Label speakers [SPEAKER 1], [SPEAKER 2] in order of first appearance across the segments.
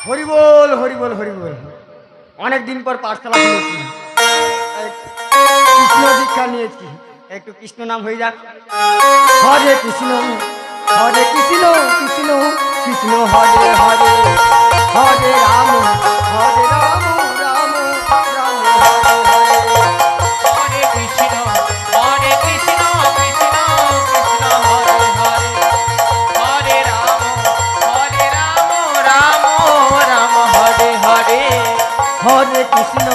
[SPEAKER 1] হরি বল হরি বল হরি বল। অনেকদিন পর পাঠশালা খুলেছি, কৃষ্ণ দীক্ষা নিয়েছি, একটু কৃষ্ণ নাম হয়ে যাক। হরে কৃষ্ণ কৃষ্ণ কৃষ্ণ হরে হরে, হরে রাম রাম রাম রাম হরে হরে।
[SPEAKER 2] হরে কৃষ্ণ কৃষ্ণ কৃষ্ণ হরে হরে, হরে রাম রাম রাম হরে হরে।
[SPEAKER 1] হরে কৃষ্ণ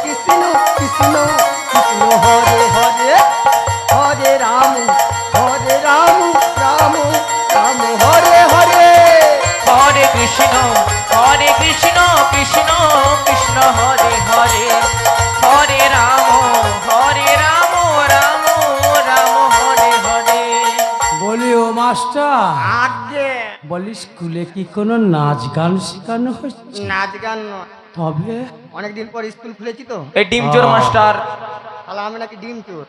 [SPEAKER 1] কৃষ্ণ কৃষ্ণ হরে হরে, হরে রাম রাম রাম হরে হরে।
[SPEAKER 2] হরে কৃষ্ণ কৃষ্ণ কৃষ্ণ হরে হরে, হরে রাম রাম রাম হরে হরে।
[SPEAKER 3] বলি ও মাস্টার,
[SPEAKER 1] আগে
[SPEAKER 3] বলি স্কুলে কি কোনো নাচ গান শেখানো হচ্ছে?
[SPEAKER 1] নাচ গান নয়,
[SPEAKER 3] তবে
[SPEAKER 1] অনেকদিন পর স্কুল খুলেছি তো।
[SPEAKER 2] এই ডিম চোর মাস্টার,
[SPEAKER 1] শালা আমি নাকি ডিম চোর।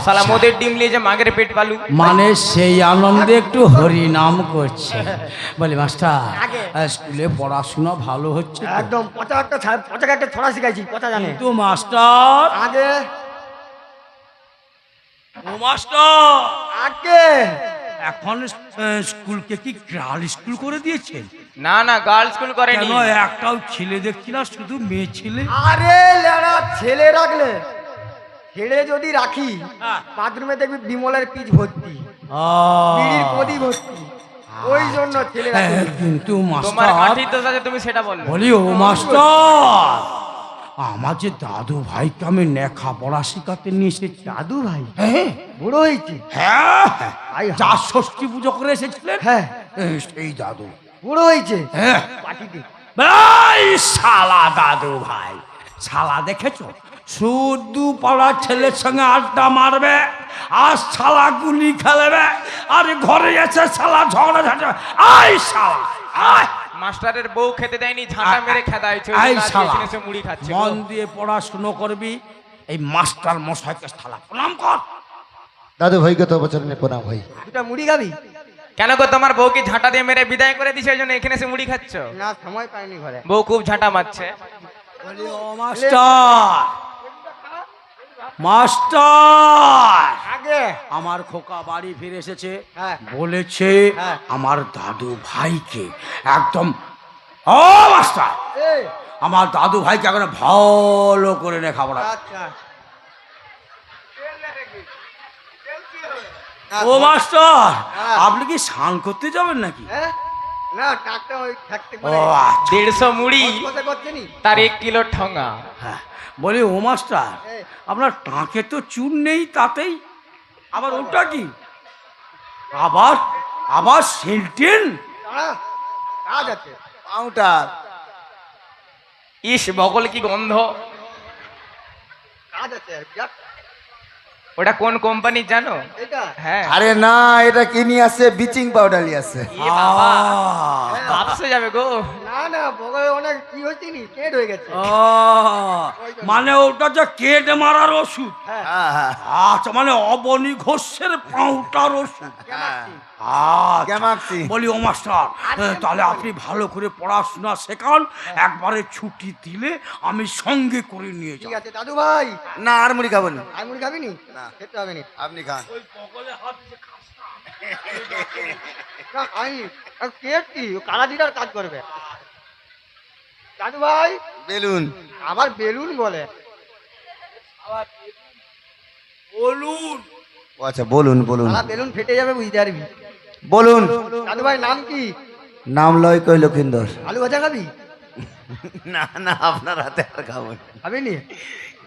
[SPEAKER 2] শালা মোদের ডিম নিয়ে যে মাগের পেট পালু।
[SPEAKER 3] মানে সেই আনন্দে একটু হরি নাম করছে। বলি মাস্টার,
[SPEAKER 1] আগে।
[SPEAKER 3] স্কুলে পড়াশোনা ভালো হচ্ছে তো?
[SPEAKER 1] একদম পচা একটা ছড়া শিখাইছি, পচা জানে।
[SPEAKER 3] কিন্তু মাস্টার,
[SPEAKER 1] আগে
[SPEAKER 3] ও মাস্টার,
[SPEAKER 1] আগে
[SPEAKER 3] এখন স্কুলকে কি গার্ল স্কুল করে দিয়েছেন?
[SPEAKER 2] না না, গার্লস স্কুল করেনি।
[SPEAKER 3] কেন একটাও ছেলে দেখছি না, শুধু মেয়ে ছেলে?
[SPEAKER 1] আরে লেড়া, ছেলে রাখলে ছেড়ে যদি রাখি
[SPEAKER 3] হ্যাঁ।
[SPEAKER 1] বাথরুমে দেখবি বিমলের পিচ ভর্তি,
[SPEAKER 3] আহ,
[SPEAKER 1] বিড়ির কদি ভর্তি, ওই জন্য ছেলে রাখি।
[SPEAKER 3] কিন্তু
[SPEAKER 2] তোমার
[SPEAKER 3] মাস্টার,
[SPEAKER 2] কাঠির দোষ আছে, তুমি সেটা বলো।
[SPEAKER 3] বলি ও মাস্টার, আমার যে দাদু ভাইকে আমি লেখাপড়া শিখাতে নিয়ে এসেছি।
[SPEAKER 1] দাদু ভাই
[SPEAKER 3] হ্যাঁ
[SPEAKER 1] বুড়ো হয়েছে?
[SPEAKER 3] হ্যাঁ,
[SPEAKER 1] আই হা।
[SPEAKER 3] যা ষষ্ঠী পুজো করে এসেছিলেন,
[SPEAKER 1] হ্যাঁ
[SPEAKER 3] সেই দাদু।
[SPEAKER 1] বুড়ো হয়েছে
[SPEAKER 3] হ্যাঁ,
[SPEAKER 1] পাটিতে।
[SPEAKER 3] এই শালা দাদু ভাই, শালা দেখেছো? শুধু পাড়ার ছেলের সঙ্গে আড্ডা মারবে আর শালা গুলি খেলবে, আর ঘরে এসে শালা ঝগড়া ঝাঁটা। আই শালা, আয়
[SPEAKER 2] মাস্টারের বউ খেতে দেয়নি, ঝাঁটা মেরে খেদাইছে,
[SPEAKER 3] এই শালা,
[SPEAKER 2] মুড়ি খাচ্ছে।
[SPEAKER 3] মন দিয়ে পড়াশুনো করবি। এই মাস্টার মশাইকে শালা প্রণাম কর।
[SPEAKER 4] দাদু ভাইকে তো বচরণে প্রণাম ভাই।
[SPEAKER 1] দুটা মুড়ি খাবি?
[SPEAKER 2] কেন গো, তোমার বউকে ঝাঁটা দিয়ে মেরে বিদায় করে দিছে, ওই জন্য এখানে এসে মুড়ি খাচ্ছ?
[SPEAKER 1] না, সময় পাইনি ঘরে।
[SPEAKER 2] বউ খুব ঝাঁটা মারছে।
[SPEAKER 3] বলি ও মাস্টার, মাস্টার,
[SPEAKER 1] আগে
[SPEAKER 3] আমার খোকা বাড়ি ফিরে এসেছে,
[SPEAKER 1] হ্যাঁ।
[SPEAKER 3] বলেছে
[SPEAKER 1] হ্যাঁ।
[SPEAKER 3] আমার দাদু ভাইকে একদম, ও মাস্টার,
[SPEAKER 1] এই
[SPEAKER 3] আমার দাদু ভাইকে এখন ভালো করে লেখাপড়া।
[SPEAKER 1] আচ্ছা
[SPEAKER 3] ও মাস্টার,
[SPEAKER 1] হ্যাঁ।
[SPEAKER 3] আপনি কি স্নান করতে যাবেন নাকি?
[SPEAKER 1] হ্যাঁ? না, টাকটা ওই থাকতে
[SPEAKER 3] ও
[SPEAKER 1] পারে।
[SPEAKER 3] আচ্ছা।
[SPEAKER 2] 150 মুড়ি
[SPEAKER 1] কোথায় করছে নি?
[SPEAKER 2] তার 1 কিলো ঠঙা।
[SPEAKER 3] হ্যাঁ, বলি ও মাস্টার,
[SPEAKER 1] এই।
[SPEAKER 3] আপনার টাকে তো চুন নেই, তাতেই আবার ওটা কি, আবার আবার সেলটেন?
[SPEAKER 1] দাঁড়া, কাজ আছে।
[SPEAKER 4] পাউডার
[SPEAKER 2] ইস, বগল কি গন্ধ।
[SPEAKER 1] কাজ আছে আর কি।
[SPEAKER 2] ওটা কোন কোম্পানির জানো?
[SPEAKER 1] এটা
[SPEAKER 2] হ্যাঁ।
[SPEAKER 4] আরে না, এটা কি নিয়ে আসছে? ব্লিচিং পাউডার নিয়ে আসছে।
[SPEAKER 2] এ বাবা,
[SPEAKER 3] আহ,
[SPEAKER 2] বাপসে যাবে গো।
[SPEAKER 1] না না, বগলে অনেক কি হয়েছে নি, কেট হয়ে গেছে।
[SPEAKER 3] মানে ওটা যে কেট মারার ওষুধ?
[SPEAKER 1] হ্যাঁ,
[SPEAKER 4] হ্যাঁ হ্যাঁ
[SPEAKER 3] আচ্ছা, মানে অবনী ঘোষের পাউটার ওষুধ।
[SPEAKER 1] কেমাচ্ছি।
[SPEAKER 3] আচ্ছা,
[SPEAKER 4] কেমাক্সি।
[SPEAKER 3] বলি ও মাস্টার, তাহলে আপনি ভালো করে পড়াশোনা শেখান, একবারে ছুটি দিলে আমি সঙ্গে করে নিয়ে
[SPEAKER 1] ঠিক
[SPEAKER 3] যাব।
[SPEAKER 1] আছে দাদু ভাই,
[SPEAKER 4] না, আর মুড়ি খাবো না।
[SPEAKER 1] আমি মুড়ি খাবি নি?
[SPEAKER 4] না।
[SPEAKER 1] খেতে হবে নি।
[SPEAKER 4] আপনি খান।
[SPEAKER 1] না খাইনি। আর কেট কি কালা জিরার কাজ করবে? দাদু ভাই
[SPEAKER 4] বেলুন।
[SPEAKER 1] আবার বেলুন বলে?
[SPEAKER 3] বলুন।
[SPEAKER 4] ও আচ্ছা, বলুন বলুন
[SPEAKER 1] কালা বেলুন ফেটে যাবে, বুঝতে পারবি।
[SPEAKER 4] বলুন।
[SPEAKER 1] দাদু ভাই নাম কি?
[SPEAKER 4] নাম লয় কই লক্ষিন্দর।
[SPEAKER 1] আলু ভাজা খাবি?
[SPEAKER 4] না না, আপনার হাতে আর খাবো না।
[SPEAKER 1] খাবি নি?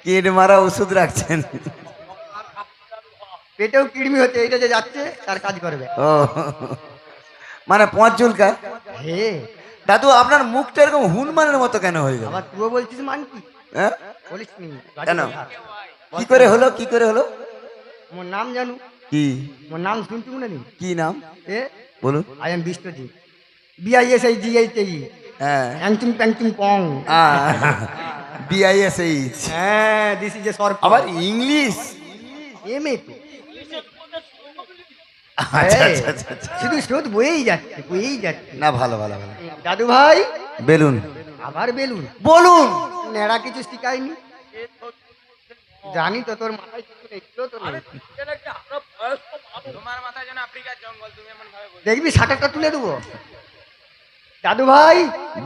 [SPEAKER 4] কেট মারা ওষুধ রাখছেন?
[SPEAKER 1] পেটেও কিড়মি হচ্ছে, এইটা যে যাচ্ছে তার কাজ করবে।
[SPEAKER 4] ও, মানে 5 চুলকা।
[SPEAKER 1] হে,
[SPEAKER 4] দাদু, আপনার মুখটা এরকম হুনমানের মতো কেন হয়ে গেল?
[SPEAKER 1] আবার তুইও বলছিস মান কি?
[SPEAKER 4] হ্যাঁ,
[SPEAKER 1] বলিস নি।
[SPEAKER 4] কেন? কি করে হলো, কি করে হলো?
[SPEAKER 1] মোর নাম জানু?
[SPEAKER 4] কি
[SPEAKER 1] মোর নাম শুনছি না নি?
[SPEAKER 4] কি নাম
[SPEAKER 1] এ
[SPEAKER 4] বলুন?
[SPEAKER 1] আই এম বিশ্বজিৎ, BISIGHT,
[SPEAKER 4] হ্যাঁ,
[SPEAKER 1] প্যাংচুং প্যাংচুং পং।
[SPEAKER 4] BISH।
[SPEAKER 1] হ্যাঁ, দিস ইজ এ শর্ট।
[SPEAKER 4] আবার ইংলিশ?
[SPEAKER 1] এমএ তো।
[SPEAKER 4] আচ্ছা
[SPEAKER 1] এই,
[SPEAKER 4] আচ্ছা আচ্ছা আচ্ছা।
[SPEAKER 1] শুধু স্রোত বয়েই যাচ্ছে।
[SPEAKER 4] না ভালো ভালো ভালো
[SPEAKER 1] দাদু ভাই
[SPEAKER 4] বেলুন
[SPEAKER 1] আবার বেলুন
[SPEAKER 4] বলুন।
[SPEAKER 1] নেড়া কিছু শিখায়নি। জানি তো তোর মাথায় কিছু নেই, ছিল তো নেই।
[SPEAKER 2] তোমার মাথায় যেন আফ্রিকার জঙ্গল, তুমি এমন ভাবে বলছো।
[SPEAKER 1] দেখবি শাটারটা তুলে দেবো। দাদু ভাই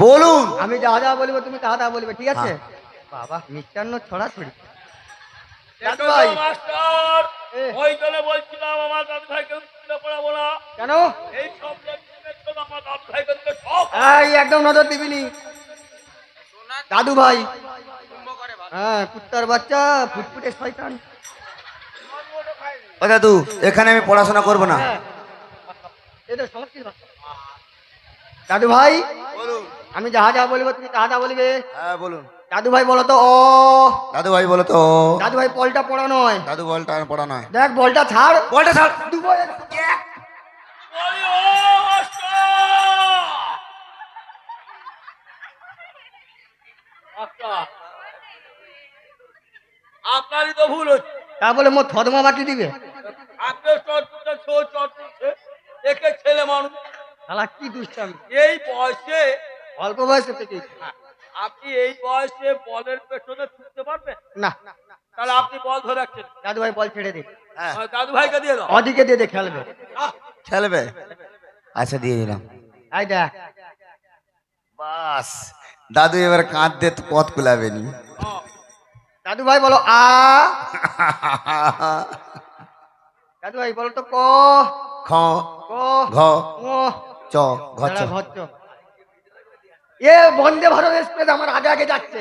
[SPEAKER 4] বলুন।
[SPEAKER 1] আমি যা যা বলবো তুমি তা তা বলবে, ঠিক আছে?
[SPEAKER 4] হ্যাঁ।
[SPEAKER 1] বাবা মিষ্টান্ন ছড়াছড়ি। দাদু
[SPEAKER 3] দাদু
[SPEAKER 1] ভাই
[SPEAKER 3] মাস্টার
[SPEAKER 1] এ,
[SPEAKER 3] ওই জন্য বলছিলাম আমার দাদু ভাইকে স্কুলে পড়াবো না।
[SPEAKER 1] কেন?
[SPEAKER 3] এই সব লোকের জন্য আমার দাদু ভাইকে তো সব
[SPEAKER 1] এই একদম নজর দিবিনি
[SPEAKER 2] সোনা
[SPEAKER 1] দাদু ভাই।
[SPEAKER 2] কুম্ভ করে ভালো।
[SPEAKER 1] হ্যাঁ কুত্তার বাচ্চা, ফুটফুটে শয়তান।
[SPEAKER 4] ও দাদু, এখানে আমি পড়াশোনা করব না।
[SPEAKER 1] হ্যাঁ। এটা সংস্কৃত ভাষা। দাদু ভাই
[SPEAKER 4] বলুন।
[SPEAKER 1] আমি যা যা বলবো তুমি তা তা বলবে।
[SPEAKER 4] হ্যাঁ বলুন।
[SPEAKER 1] দাদু ভাই বলো তো অ।
[SPEAKER 4] দাদু ভাই বলো তো।
[SPEAKER 1] দাদু ভাই বলটা পড়া নয়,
[SPEAKER 4] দাদু বলটা আর পড়া নয়।
[SPEAKER 1] দেখ বলটা ছাড়।
[SPEAKER 4] বলটা ছাড়।
[SPEAKER 1] দুবো এক।
[SPEAKER 3] বলি, ও মাস্টার! মাস্টার, আপনারই তো ভুল হচ্ছে।
[SPEAKER 1] তা বলে মোর থদমা বাকি দিবে।
[SPEAKER 3] আপনার চট তুলছে, একে ছেলে মানুষ
[SPEAKER 1] শালা কি দুষ্টামি,
[SPEAKER 3] এই বয়সে,
[SPEAKER 1] অল্প বয়সে থেকে।
[SPEAKER 3] আপনি এই বয়সে বলের পেছনে ছুটতে পারবেন?
[SPEAKER 1] না
[SPEAKER 3] তাহলে আপনি বল ধরে রাখছেন।
[SPEAKER 1] দাদু ভাই বল ছেড়ে দে,
[SPEAKER 4] হ্যাঁ
[SPEAKER 3] দাদু ভাইকে দিয়ে দাও।
[SPEAKER 1] ওদিকে দিয়ে দে খেলবে।
[SPEAKER 4] খেলবে। আচ্ছা দিয়ে দিলাম।
[SPEAKER 1] আই দেখ
[SPEAKER 4] বাস দাদু এবার কাঁদতে তো পথ কুলাবে নি।
[SPEAKER 1] দাদু ভাই বলো আ। দাদু ভাই বলো তো ক।
[SPEAKER 4] খ
[SPEAKER 1] ক
[SPEAKER 4] ঘ
[SPEAKER 1] ও
[SPEAKER 4] চ ঘচ।
[SPEAKER 1] দাঁড়া, ঘচ্চ। এ বন্দে ভারত এক্সপ্রেস আমার আগে আগে যাচ্ছে।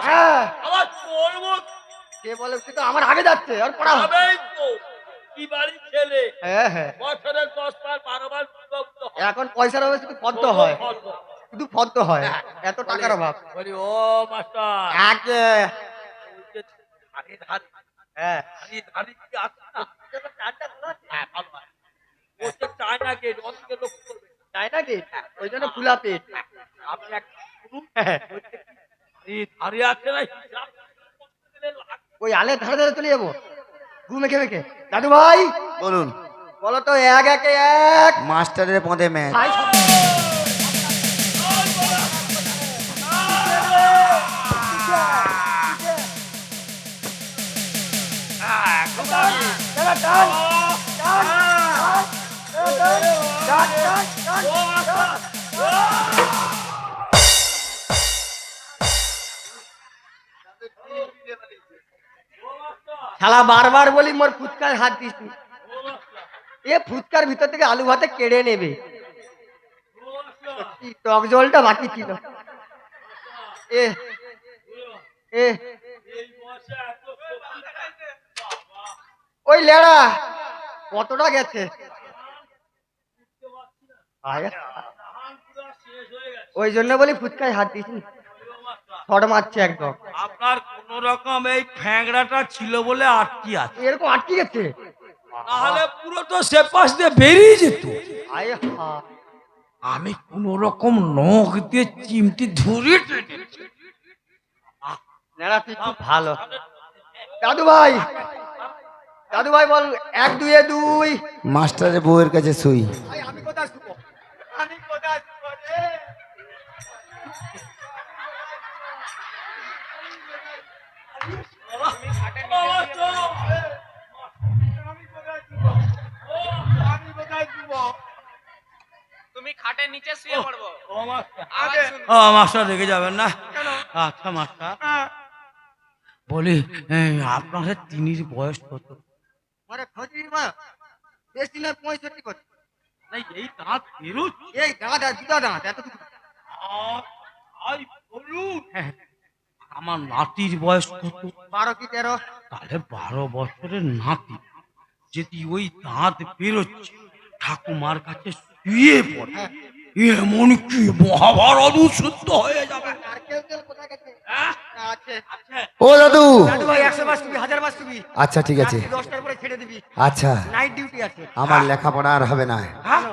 [SPEAKER 1] হ্যাঁ
[SPEAKER 3] আবার বলবো
[SPEAKER 1] কে বলে সে তো আমার আগে যাচ্ছে আর পড়া হবে।
[SPEAKER 3] তবেই তো কি বাড়ির ছেলে
[SPEAKER 1] হ্যাঁ হ্যাঁ
[SPEAKER 3] বছরের 10 বার 12 বার বিভক্ত হয়।
[SPEAKER 1] এখন পয়সার অভাবে শুধু ফদ্দ হয়,
[SPEAKER 3] ফর্দ।
[SPEAKER 1] শুধু ফদ্দ হয়, এত টাকার অভাব।
[SPEAKER 3] বলি ও মাস্টার
[SPEAKER 1] আগে
[SPEAKER 3] ধারে ধারে
[SPEAKER 1] হ্যাঁ
[SPEAKER 3] ধারে কি আছে না? হ্যাঁ, ভালো হয়। ও তো চায় না কে অনেকে লক্ষ্য করবে।
[SPEAKER 1] তাই নাকি? ওই জন্য ফুলা পেট।
[SPEAKER 3] আপনি এক শুনুন,
[SPEAKER 1] হ্যাঁ,
[SPEAKER 3] এই ধারে আছে না হিসাব করতে গেলে লাখ।
[SPEAKER 1] ওই আলের ধারে ধারে চলে যাবো ঘু মেখে মেখে। দাদু ভাই
[SPEAKER 4] বলুন।
[SPEAKER 1] বলো তো এক একে এক।
[SPEAKER 4] মাস্টারের পদে ম্যাচ।
[SPEAKER 1] ভাই সব- টান, টান, টান, টান, টান, টান, টান। শালা বারবার বলি মোর ফুচকার হাত দিস নি। এ ফুচকার ভিতর থেকে আলু ভাতে কেড়ে নেবে। সত্যি, টক জলটা বাকি ছিল। এ এ
[SPEAKER 3] এই বয়সে এত
[SPEAKER 1] ওই লেড়া কতটা গেছে। আয়,
[SPEAKER 3] শেষ হয়ে গেছে।
[SPEAKER 1] ওই জন্য বলি ফুচকায় হাত দিস নি, ছড় মারছে একদম।
[SPEAKER 3] আপনার কোন রকম এই ফ্যাংরাটা ছিল বলে আটকি আছে,
[SPEAKER 1] এরকম আটকে গেছে।
[SPEAKER 3] তাহলে পুরো তো সে পাশ দিয়ে বেরিয়ে যেত।
[SPEAKER 1] আয় হা,
[SPEAKER 3] আমি কোন রকম নখ দিয়ে চিমটি ধরে টেনেছি।
[SPEAKER 1] লেড়া তুই খুব ভালো। দাদু ভাই, দাদু ভাই বল এক দুয়ে দুই।
[SPEAKER 4] মাস্টারের বউয়ের কাছে শুই।
[SPEAKER 1] আয়, আমি কোথায় শুবো, আমি কোথায় শুবো রে?
[SPEAKER 2] তুমি খাটের নিচে শুয়ে পড়বো।
[SPEAKER 3] ও মাস্টার,
[SPEAKER 2] আওয়াজ শুনবো।
[SPEAKER 3] ও মাস্টার রেগে যাবেন না। আচ্ছা মাস্টার, বলি আপনার তিনির বয়স কত?
[SPEAKER 1] আরে খজির মা বেশি না 65 বছর।
[SPEAKER 3] না, এই দাঁত বেরোচ্ছে।
[SPEAKER 1] এই দাঁত আর দুটা দাঁত এতটুকু।
[SPEAKER 3] আই বলুন, আমার নাতির বয়স কত?
[SPEAKER 1] 12 কি 13?
[SPEAKER 3] তাহলে 12 বছরের নাতি যদি ওই দাঁত বেরোচ্ছে ঠাকুমার কাছে শুয়ে পড়ে,
[SPEAKER 1] হ্যাঁ।
[SPEAKER 3] এমন কি মহাভারত শুদ্ধ হয়ে যাবে।
[SPEAKER 1] নারকেল তেল কোথায় গেছে?
[SPEAKER 3] হ্যাঁ?
[SPEAKER 1] আছে।
[SPEAKER 4] ও দাদু।
[SPEAKER 1] দাদু ভাই 100 মাস তুমি 1000 মাস তুমি।
[SPEAKER 4] আচ্ছা ঠিক আছে।
[SPEAKER 1] 10টার পরে ছেড়ে দিবি,
[SPEAKER 4] আচ্ছা
[SPEAKER 1] নাইট ডিউটি আছে।
[SPEAKER 4] আমার লেখাপড়া আর হবে না।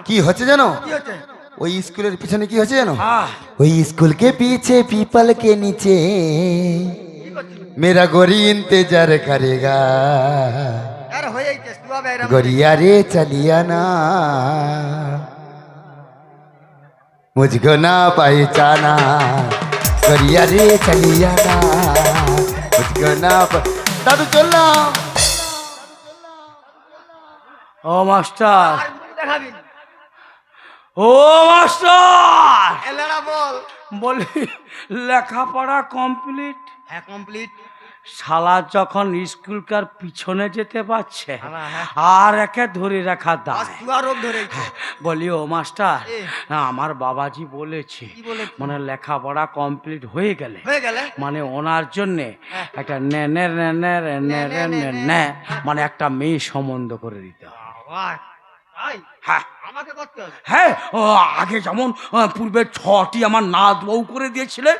[SPEAKER 4] কি হচ্ছে জানো?
[SPEAKER 1] কি হচ্ছে?
[SPEAKER 4] ওই স্কুলের পিছনে কি হচ্ছে জানো?
[SPEAKER 3] হ্যাঁ।
[SPEAKER 4] ওই स्कूल के पीछे पीपल के नीचे मेरा गोरी इंतजार करेगा।
[SPEAKER 1] আরে হয়ে গেছে, তুই হবে এরম।
[SPEAKER 4] गरिया रे चलिया ना मुझको ना पहचाना गरिया रे चलिया ना मुझको ना दादू चलना
[SPEAKER 3] ও মাস্টার,
[SPEAKER 1] আর মুখ দেখাবি না।
[SPEAKER 3] ও মাস্টার,
[SPEAKER 1] এলেরা বল।
[SPEAKER 3] বলি লেখাপড়া কমপ্লিট?
[SPEAKER 1] হ্যাঁ কমপ্লিট।
[SPEAKER 3] শালা যখন স্কুলকার পিছনে যেতে পারছে
[SPEAKER 1] হ্যাঁ।
[SPEAKER 3] আর একে ধরে রাখা
[SPEAKER 1] আজ
[SPEAKER 3] দায়।
[SPEAKER 1] তুয়া রোগ ধরেছে।
[SPEAKER 3] বলি ও মাস্টার,
[SPEAKER 1] এ।
[SPEAKER 3] আমার বাবাজি বলেছে
[SPEAKER 1] কি বলেছে?
[SPEAKER 3] মানে লেখাপড়া কমপ্লিট হয়ে গেলে
[SPEAKER 1] হয়ে গেলে
[SPEAKER 3] মানে ওনার জন্যে
[SPEAKER 1] হ্যাঁ।
[SPEAKER 3] একটা মানে একটা মেয়ে সম্বন্ধ করে দিতে হবে।
[SPEAKER 1] বাবা, তাই
[SPEAKER 3] হ্যাঁ
[SPEAKER 1] আমাকে করতে হবে।
[SPEAKER 3] হ্যাঁ, ও আগে যেমন পূর্বে 6টি আমার নাত বউ করে দিয়েছিলে,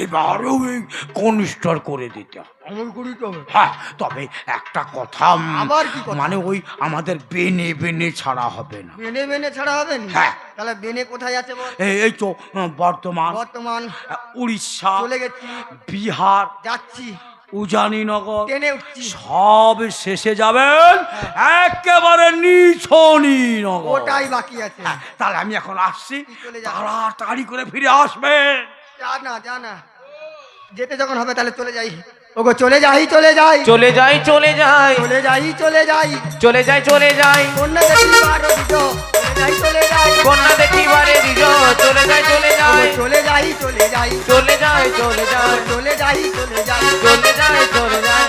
[SPEAKER 3] এবারেও এই কনিষ্ঠর করে দিতে হবে।
[SPEAKER 1] আমার করিতে হবে।
[SPEAKER 3] হ্যাঁ, তবে একটা কথা,
[SPEAKER 1] আবার কি কথা?
[SPEAKER 3] মানে ওই আমাদের বেনে বেনে ছাড়া হবে না।
[SPEAKER 1] বেনে বেনে ছাড়া হবে না?
[SPEAKER 3] হ্যাঁ।
[SPEAKER 1] তাহলে বেনে কোথায় আছে বল?
[SPEAKER 3] এই তো বর্তমান,
[SPEAKER 1] বর্তমান
[SPEAKER 3] উড়িষ্যা,
[SPEAKER 1] চলে গেছি,
[SPEAKER 3] বিহার,
[SPEAKER 1] যাচ্ছি,
[SPEAKER 3] উজানিনগর
[SPEAKER 1] ট্রেনে উঠছি।
[SPEAKER 3] সব শেষে যাবেন একেবারে নিছনিনগর।
[SPEAKER 1] ওটাই বাকি আছে।
[SPEAKER 3] তাহলে আমি এখন আসছি,
[SPEAKER 1] তুই চলে যা।
[SPEAKER 3] তাড়াতাড়ি করে ফিরে আসবেন।
[SPEAKER 1] যা না যা না, যেতে যখন হবে তাহলে চলে যাই। ওগো চলে যাই চলে যাই
[SPEAKER 2] চলে যাই চলে যাই
[SPEAKER 1] চলে যাই চলে যাই
[SPEAKER 2] চলে যাই চলে যাই
[SPEAKER 1] কন্যা দেখিবার দিত চলে যাই
[SPEAKER 2] কন্যা দেখিবারে দিজ চলে যাই চলে যাই
[SPEAKER 1] চলে যাই চলে যাই
[SPEAKER 2] চলে যাই চলে যাই
[SPEAKER 1] চলে যাই চলে যাই
[SPEAKER 2] চলে যাই চলে যাই